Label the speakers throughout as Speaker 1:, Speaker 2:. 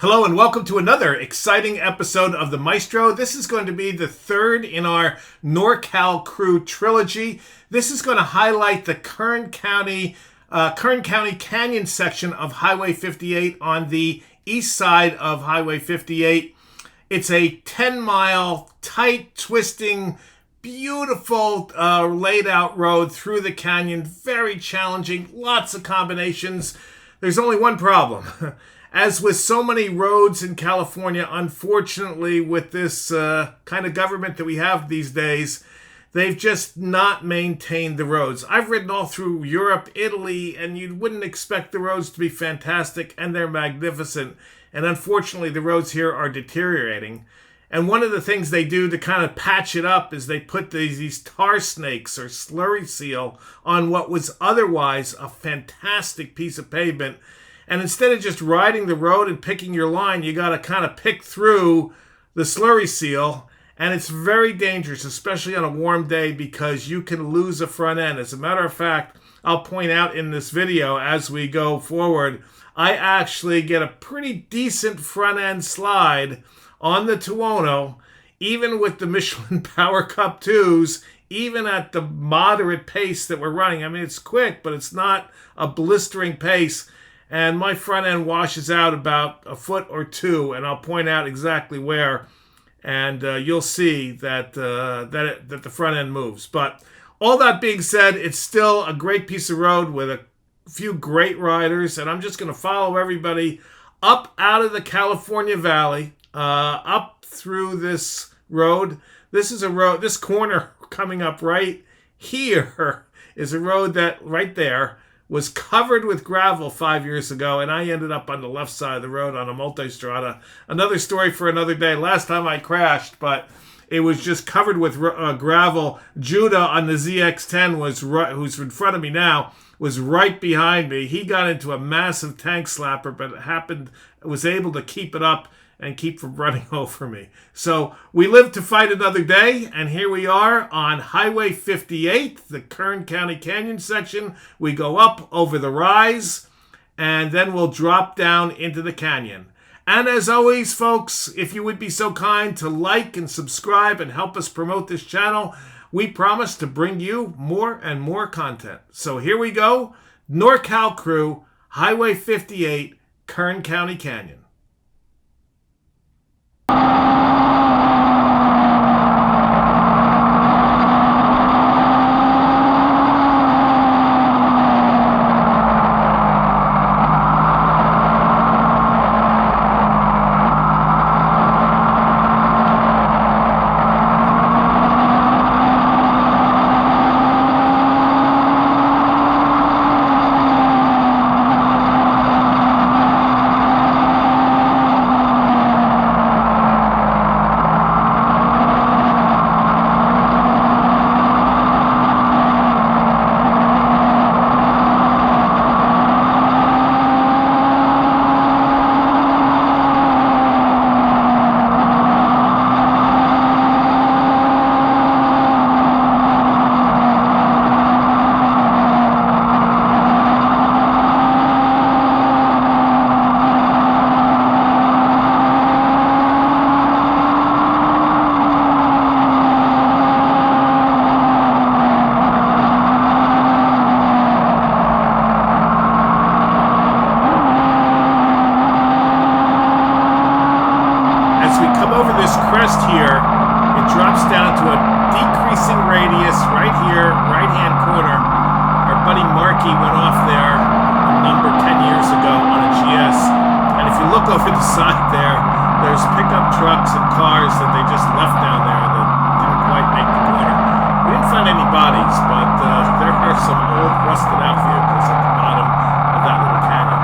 Speaker 1: Hello and welcome to another exciting episode of the Maestro. This is going to be the third in our NorCal Crew trilogy. This is going to highlight the Kern County Canyon section of Highway 58 on the east side of Highway 58. It's a 10-mile, tight, twisting, beautiful laid out road through the canyon. Very challenging, lots of combinations. There's only one problem. As with so many roads in California, unfortunately, with this kind of government that we have these days, they've just not maintained the roads. I've ridden all through Europe, Italy, and you wouldn't expect the roads to be fantastic, and they're magnificent. And unfortunately, the roads here are deteriorating. And one of the things they do to kind of patch it up is they put these tar snakes or slurry seal on what was otherwise a fantastic piece of pavement. And instead of just riding the road and picking your line, you got to kind of pick through the slurry seal. And it's very dangerous, especially on a warm day, because you can lose a front end. As a matter of fact, I'll point out in this video as we go forward, I actually get a pretty decent front end slide on the Tuono, even with the Michelin Power Cup 2s, even at the moderate pace that we're running. I mean, it's quick, but it's not a blistering pace. And my front end washes out about a foot or two, and I'll point out exactly where, and you'll see that that the front end moves. But all that being said, it's still a great piece of road with a few great riders, and I'm just going to follow everybody up out of the California Valley, up through this road. This is a road, this corner coming up right here is a road that right there was covered with gravel 5 years ago, and I ended up on the left side of the road on a multistrada. Another story for another day. Last time I crashed, but it was just covered with gravel. Judah on the ZX10 who's in front of me now, was right behind me. He got into a massive tank slapper, but was able to keep it up and keep from running over me. So we live to fight another day, and here we are on Highway 58, the Kern County Canyon section. We go up over the rise, and then we'll drop down into the canyon. And as always, folks, if you would be so kind to like and subscribe and help us promote this channel, we promise to bring you more and more content. So here we go, NorCal Crew, Highway 58, Kern County Canyon. Crest here, it drops down to a decreasing radius right here, right-hand corner. Our buddy Marky went off there a number 10 years ago on a GS. And if you look over the side there, there's pickup trucks and cars that they just left down there that didn't quite make the corner. We didn't find any bodies, but there are some old rusted out vehicles at the bottom of that little canyon.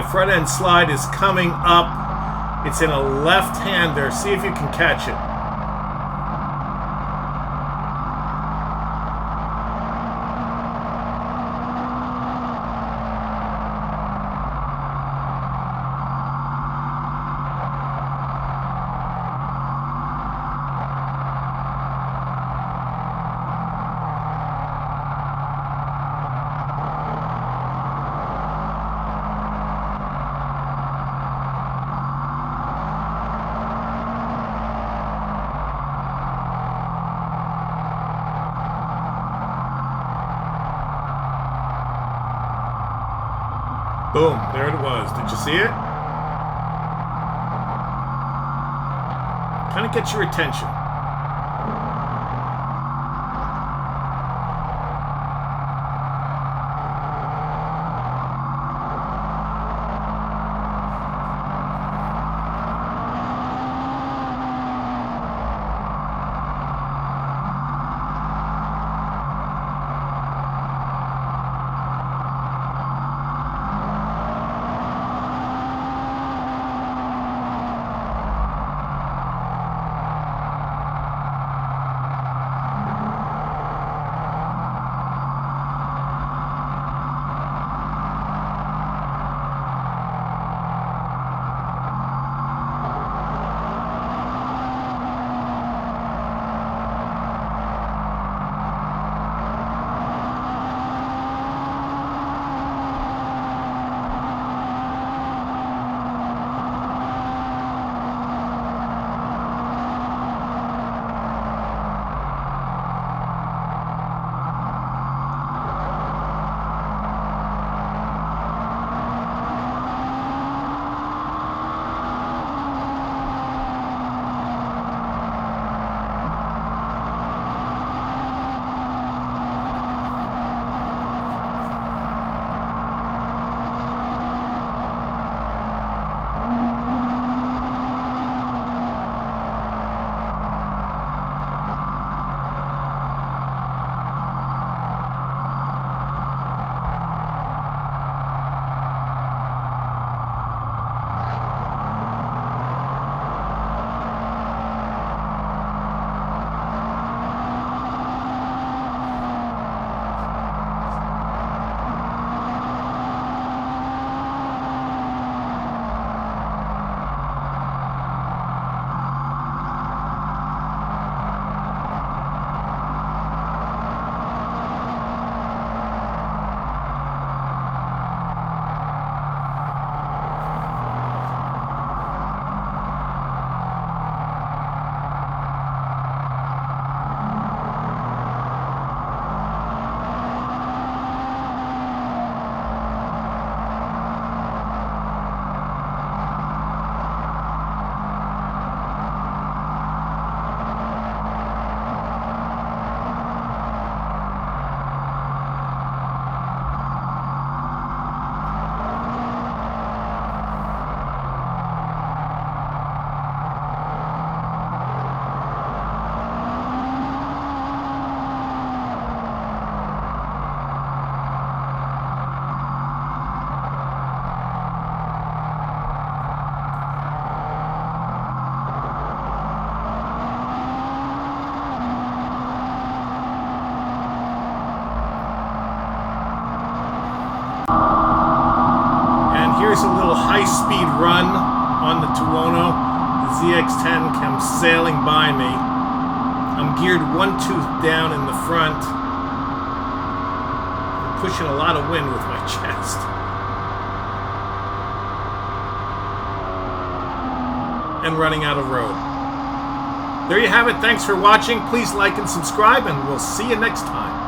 Speaker 1: My front end slide is coming up. It's in a left-hander. See if you can catch it. Boom, there it was. Did you see it? Kind of gets your attention. Here's a little high-speed run on the Tuono. The ZX10 comes sailing by me. I'm geared one tooth down in the front. I'm pushing a lot of wind with my chest. And running out of road. There you have it. Thanks for watching. Please like and subscribe, and we'll see you next time.